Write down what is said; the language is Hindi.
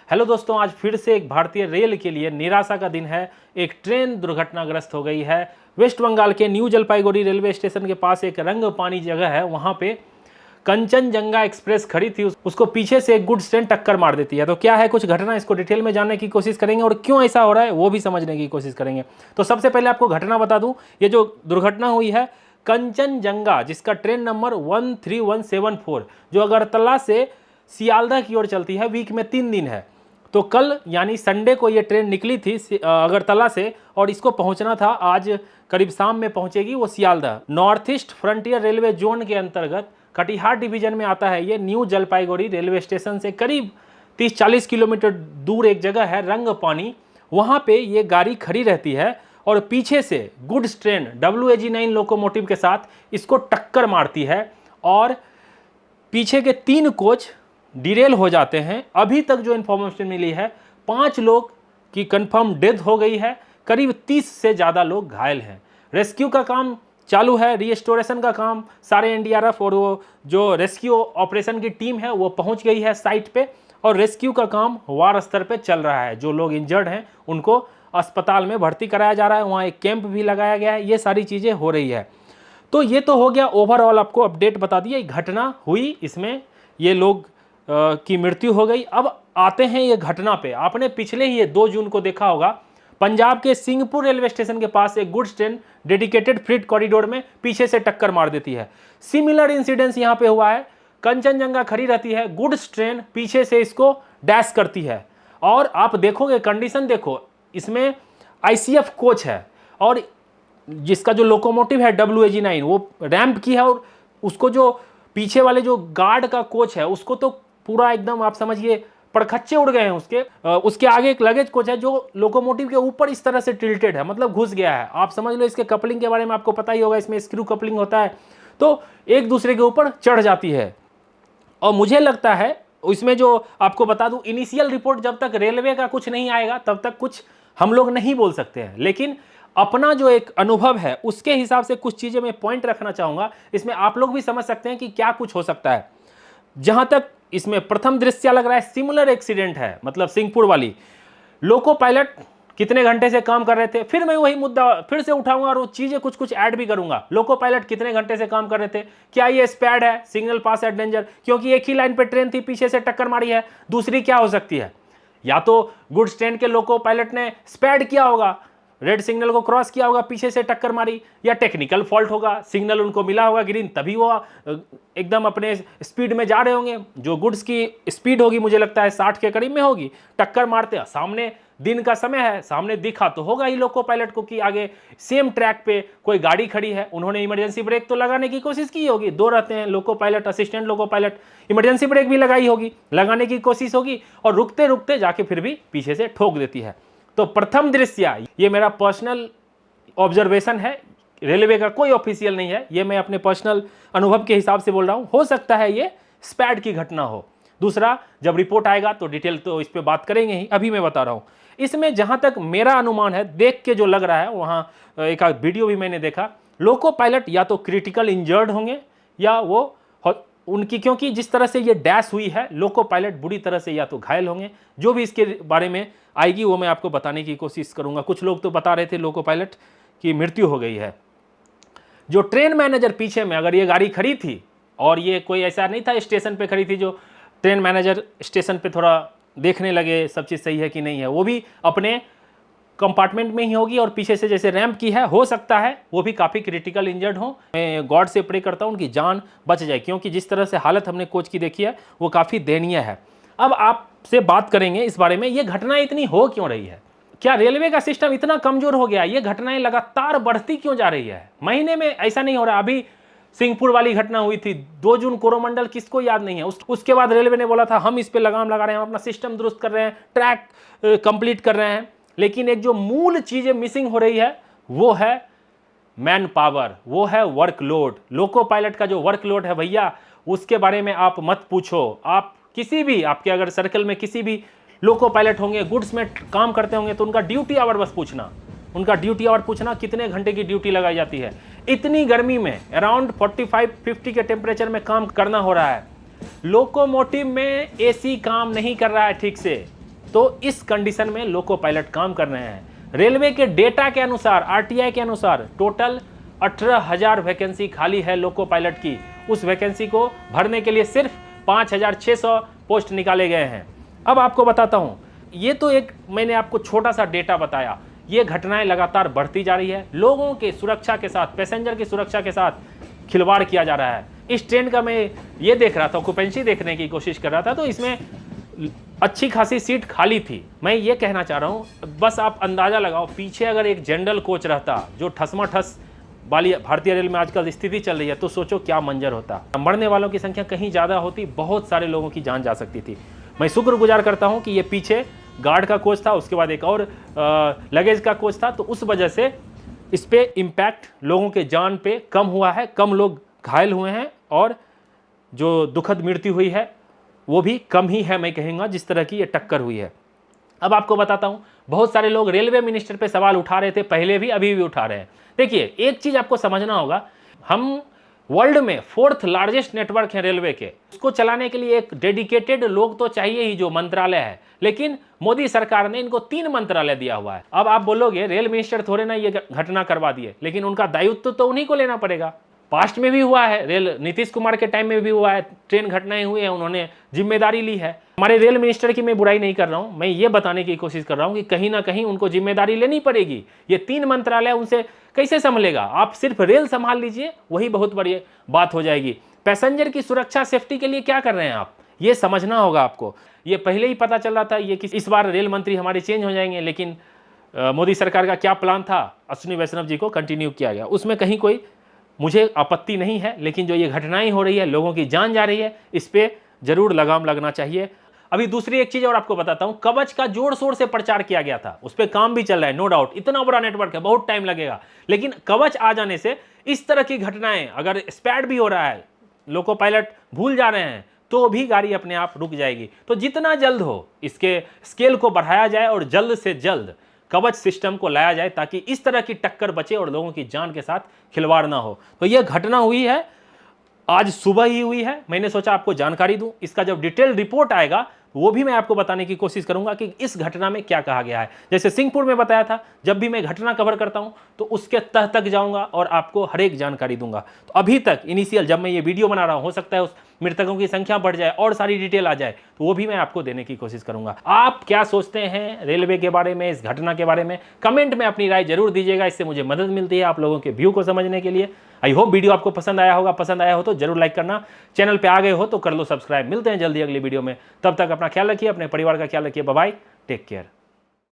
हेलो दोस्तों, आज फिर से एक भारतीय रेल के लिए निराशा का दिन है। एक ट्रेन दुर्घटनाग्रस्त हो गई है। वेस्ट बंगाल के न्यू जलपाईगुड़ी रेलवे स्टेशन के पास एक रंगपानी जगह है, वहां पे कंचनजंगा एक्सप्रेस खड़ी थी, उसको पीछे से एक गुड्स ट्रेन टक्कर मार देती है। तो क्या है कुछ घटना, इसको डिटेल में जानने की कोशिश करेंगे और क्यों ऐसा हो रहा है वो भी समझने की कोशिश करेंगे। तो सबसे पहले आपको घटना बता दूं, ये जो दुर्घटना हुई है कंचनजंगा, जिसका ट्रेन नंबर 13174 जो अगरतला से सियालदह की ओर चलती है, वीक में 3 दिन है। तो कल यानी संडे को ये ट्रेन निकली थी अगरतला से और इसको पहुंचना था, आज करीब शाम में पहुंचेगी वो Sealdah. North east frontier railway zone के अंतर्गत कटिहार डिवीजन में आता है। ये न्यू जलपाईगुड़ी रेलवे स्टेशन से करीब 30-40 किलोमीटर दूर एक जगह है रंगपानी, वहाँ पे ये गाड़ी खड़ी रहती है और पीछे से गुड्स ट्रेन WAG9 लोकोमोटिव के साथ इसको टक्कर मारती है और पीछे के 3 कोच डिरेल हो जाते हैं। अभी तक जो इन्फॉर्मेशन मिली है 5 लोग की कंफर्म डेथ हो गई है, करीब 30 से ज़्यादा लोग घायल हैं। रेस्क्यू का काम चालू है, रिस्टोरेशन का काम, सारे NDRF और वो जो रेस्क्यू ऑपरेशन की टीम है वो पहुंच गई है साइट पे और रेस्क्यू का काम वार स्तर पे चल रहा है। जो लोग इंजर्ड हैं उनको अस्पताल में भर्ती कराया जा रहा है, वहाँ एक कैंप भी लगाया गया है, ये सारी चीज़ें हो रही है। तो ये तो हो गया ओवरऑल, आपको अपडेट बता दिया। घटना हुई, इसमें ये लोग की मृत्यु हो गई। अब आते हैं ये घटना पे। आपने पिछले ही 2 जून को देखा होगा, पंजाब के सिंहपुर रेलवे स्टेशन के पास एक goods train dedicated freight corridor में पीछे से टक्कर मार देती है। सिमिलर इंसिडेंस यहां पे हुआ है। कंचनजंगा खड़ी रहती है, गुड्स ट्रेन पीछे से इसको डैश करती है और आप देखोगे कंडीशन देखो, इसमें ICF कोच है और जिसका जो लोकोमोटिव है WAG9 वो रैंप की है और उसको जो पीछे वाले जो गार्ड का कोच है उसको तो पूरा एकदम आप समझिए पड़खच्चे उड़ गए हैं उसके आगे एक लगेज कोच है जो लोकोमोटिव के ऊपर इस तरह से टिल्टेड है, मतलब घुस गया है। आप समझ लो, इसके कपलिंग के बारे में आपको पता ही होगा, इसमें स्क्रू कपलिंग होता है तो एक दूसरे के ऊपर चढ़ जाती है। और मुझे लगता है इसमें जो आपको बता दूं, इनिशियल रिपोर्ट जब तक रेलवे का कुछ नहीं आएगा तब तक कुछ हम लोग नहीं बोल सकते हैं, लेकिन अपना जो एक अनुभव है उसके हिसाब से कुछ चीजें मैं पॉइंट रखना चाहूंगा। इसमें आप लोग भी समझ सकते हैं कि क्या कुछ हो सकता है। जहां तक इसमें प्रथम दृश्य लग रहा है सिमिलर एक्सीडेंट है, मतलब सिंहपुर वाली। लोको पायलट कितने घंटे से काम कर रहे थे, फिर मैं वही मुद्दा फिर से उठाऊंगा और वो चीजें कुछ कुछ ऐड भी करूंगा। लोको पायलट कितने घंटे से काम कर रहे थे, क्या ये स्पैड है, सिग्नल पास एट डेंजर, क्योंकि एक ही लाइन पे ट्रेन थी, पीछे से टक्कर मारी है। दूसरी क्या हो सकती है, या तो गुड्स ट्रेन के लोको पायलट ने स्पैड किया होगा, रेड सिग्नल को क्रॉस किया होगा, पीछे से टक्कर मारी, या टेक्निकल फॉल्ट होगा, सिग्नल उनको मिला होगा ग्रीन, तभी वो एकदम अपने स्पीड में जा रहे होंगे। जो गुड्स की स्पीड होगी मुझे लगता है 60 के करीब में होगी, टक्कर मारते सामने दिन का समय है, सामने दिखा तो होगा ही लोको पायलट को कि आगे सेम ट्रैक पे कोई गाड़ी खड़ी है। उन्होंने इमरजेंसी ब्रेक तो लगाने की कोशिश की होगी, 2 रहते हैं loco pilot, assistant loco pilot, emergency brake भी लगाई होगी, लगाने की कोशिश होगी और रुकते रुकते जाके फिर भी पीछे से ठोक देती है। तो प्रथम दृश्य, ये मेरा पर्सनल ऑब्जर्वेशन है, रेलवे का कोई ऑफिशियल नहीं है, ये मैं अपने पर्सनल अनुभव के हिसाब से बोल रहा हूं। हो सकता है ये स्पैड की घटना हो। दूसरा, जब रिपोर्ट आएगा तो डिटेल तो इस पे बात करेंगे ही, अभी मैं बता रहा हूं। इसमें जहां तक मेरा अनुमान है, देख के जो लग रहा है, वहां एक वीडियो भी मैंने देखा, लोको पायलट या तो क्रिटिकल इंजर्ड होंगे या वो उनकी, क्योंकि जिस तरह से ये डैश हुई है, लोको पायलट बुरी तरह से या तो घायल होंगे। जो भी इसके बारे में आएगी वो मैं आपको बताने की कोशिश करूंगा। कुछ लोग तो बता रहे थे लोको पायलट की मृत्यु हो गई है। जो ट्रेन मैनेजर पीछे में, अगर ये गाड़ी खड़ी थी और ये कोई ऐसा नहीं था स्टेशन पे खड़ी थी, जो ट्रेन मैनेजर स्टेशन पे थोड़ा देखने लगे सब चीज़ सही है कि नहीं है, वो भी अपने कंपार्टमेंट में ही होगी और पीछे से जैसे रैंप की है, हो सकता है वो भी काफ़ी क्रिटिकल इंजर्ड हो। मैं गॉड से प्रे करता हूँ उनकी जान बच जाए, क्योंकि जिस तरह से हालत हमने कोच की देखी है वो काफ़ी दयनीय है। अब आपसे बात करेंगे इस बारे में, ये घटना इतनी हो क्यों रही है, क्या रेलवे का सिस्टम इतना कमजोर हो गया, ये घटनाएं लगातार बढ़ती क्यों जा रही है। महीने में ऐसा नहीं हो रहा। अभी सिंहपुर वाली घटना हुई थी 2 जून, कोरोमंडल, किसको याद नहीं है। उसके बाद रेलवे ने बोला था हम इस पे लगाम लगा रहे हैं, हम अपना सिस्टम दुरुस्त कर रहे हैं, ट्रैक कंप्लीट कर रहे हैं, लेकिन एक जो मूल चीजें मिसिंग हो रही है वो है मैन पावर, वो है वर्कलोड। लोको पायलट का जो वर्कलोड है भैया, उसके बारे में आप मत पूछो। आप किसी भी, आपके अगर सर्कल में किसी भी लोको पायलट होंगे, गुड्स में काम करते होंगे, तो उनका ड्यूटी आवर बस पूछना, उनका ड्यूटी आवर पूछना, कितने घंटे की ड्यूटी लगाई जाती है। इतनी गर्मी में अराउंड 45-50 के टेम्परेचर में काम करना हो रहा है। लोकोमोटिव में AC काम नहीं कर रहा है ठीक से, तो इस कंडीशन में लोको पायलट काम कर रहे हैं। रेलवे के डेटा के अनुसार, आरटीआई के अनुसार टोटल 18,000 वैकेंसी खाली है लोको पायलट की। उस वैकेंसी को भरने के लिए सिर्फ 5,600 पोस्ट निकाले गए हैं। अब आपको बताता हूं, ये तो एक मैंने आपको छोटा सा डेटा बताया, ये घटनाएं लगातार बढ़ती जा रही है। लोगों के सुरक्षा के साथ, पैसेंजर की सुरक्षा के साथ खिलवाड़ किया जा रहा है। इस ट्रेन का मैं ये देख रहा था, ऑक्यूपेंसी देखने की कोशिश कर रहा था, तो इसमें अच्छी खासी सीट खाली थी। मैं ये कहना चाह रहा हूँ, बस आप अंदाजा लगाओ, पीछे अगर एक जनरल कोच रहता, जो ठसमाठस वाली भारतीय रेल में आजकल स्थिति चल रही है, तो सोचो क्या मंजर होता। मरने वालों की संख्या कहीं ज़्यादा होती, बहुत सारे लोगों की जान जा सकती थी। मैं शुक्रगुजार करता हूँ कि ये पीछे गार्ड का कोच था, उसके बाद एक और लगेज का कोच था, तो उस वजह से इस पे इम्पैक्ट लोगों के जान पे कम हुआ है, कम लोग घायल हुए हैं, और जो दुखद मृत्यु हुई है वो भी कम ही है, मैं कहूँगा, जिस तरह की ये टक्कर हुई है। अब आपको बताता हूँ, बहुत सारे लोग रेलवे मिनिस्टर पे सवाल उठा रहे थे, पहले भी अभी भी उठा रहे हैं। देखिए, एक चीज़ आपको समझना होगा, हम वर्ल्ड में 4th लार्जेस्ट नेटवर्क है रेलवे के, उसको चलाने के लिए एक डेडिकेटेड लोग तो चाहिए ही, जो मंत्रालय है, लेकिन मोदी सरकार ने इनको 3 मंत्रालय दिया हुआ है। अब आप बोलोगे रेल मिनिस्टर थोड़े ना ये घटना करवा दिए, लेकिन उनका दायित्व तो उन्हीं को लेना पड़ेगा। पास्ट में भी हुआ है, रेल नीतीश कुमार के टाइम में भी हुआ है, ट्रेन घटनाएं हुई है, उन्होंने जिम्मेदारी ली है। हमारे रेल मिनिस्टर की मैं बुराई नहीं कर रहा हूं, मैं ये बताने की कोशिश कर रहा हूं कि कहीं ना कहीं उनको जिम्मेदारी लेनी पड़ेगी। ये 3 मंत्रालय उनसे कैसे संभलेगा? आप सिर्फ रेल संभाल लीजिए, वही बहुत बड़ी बात हो जाएगी। पैसेंजर की सुरक्षा, सेफ्टी के लिए क्या कर रहे हैं आप, ये समझना होगा आपको। ये पहले ही पता चल रहा था ये कि इस बार रेल मंत्री हमारे चेंज हो जाएंगे, लेकिन मोदी सरकार का क्या प्लान था, अश्विनी वैष्णव जी को कंटिन्यू किया गया। उसमें कहीं कोई मुझे आपत्ति नहीं है, लेकिन जो ये घटनाएं हो रही है, लोगों की जान जा रही है, इस पे जरूर लगाम लगना चाहिए। अभी दूसरी एक चीज और आपको बताता हूं, कवच का जोर शोर से प्रचार किया गया था, उस पर काम भी चल रहा है, नो डाउट। इतना बड़ा नेटवर्क है, बहुत टाइम लगेगा, लेकिन कवच आ जाने से इस तरह की घटनाएं, अगर स्पैड भी हो रहा है, लोको पायलट भूल जा रहे हैं, तो भी गाड़ी अपने आप रुक जाएगी। तो जितना जल्द हो इसके स्केल को बढ़ाया जाए और जल्द से जल्द कवच सिस्टम को लाया जाए, ताकि इस तरह की टक्कर बचे और लोगों की जान के साथ खिलवाड़ ना हो। तो यह घटना हुई है, आज सुबह ही हुई है। मैंने सोचा आपको जानकारी दूं। इसका जब डिटेल रिपोर्ट आएगा वो भी मैं आपको बताने की कोशिश करूंगा कि इस घटना में क्या कहा गया है। जैसे सिंहपुर में बताया था, जब भी मैं घटना कवर करता हूं तो उसके तह तक जाऊंगा और आपको हर एक जानकारी दूंगा। तो अभी तक इनिशियल जब मैं ये वीडियो बना रहा हूं, हो सकता है उस मृतकों की संख्या बढ़ जाए और सारी डिटेल आ जाए, तो वो भी मैं आपको देने की कोशिश करूंगा। आप क्या सोचते हैं रेलवे के बारे में, इस घटना के बारे में? कमेंट में अपनी राय जरूर दीजिएगा, इससे मुझे मदद मिलती है आप लोगों के व्यू को समझने के लिए। आई होप वीडियो आपको पसंद आया होगा। पसंद आया हो तो जरूर लाइक करना, चैनल पे आ गए हो तो कर लो सब्सक्राइब। मिलते हैं जल्दी अगली वीडियो में, तब तक अपना ख्याल रखिए, अपने परिवार का ख्याल रखिए। Bye bye, take care.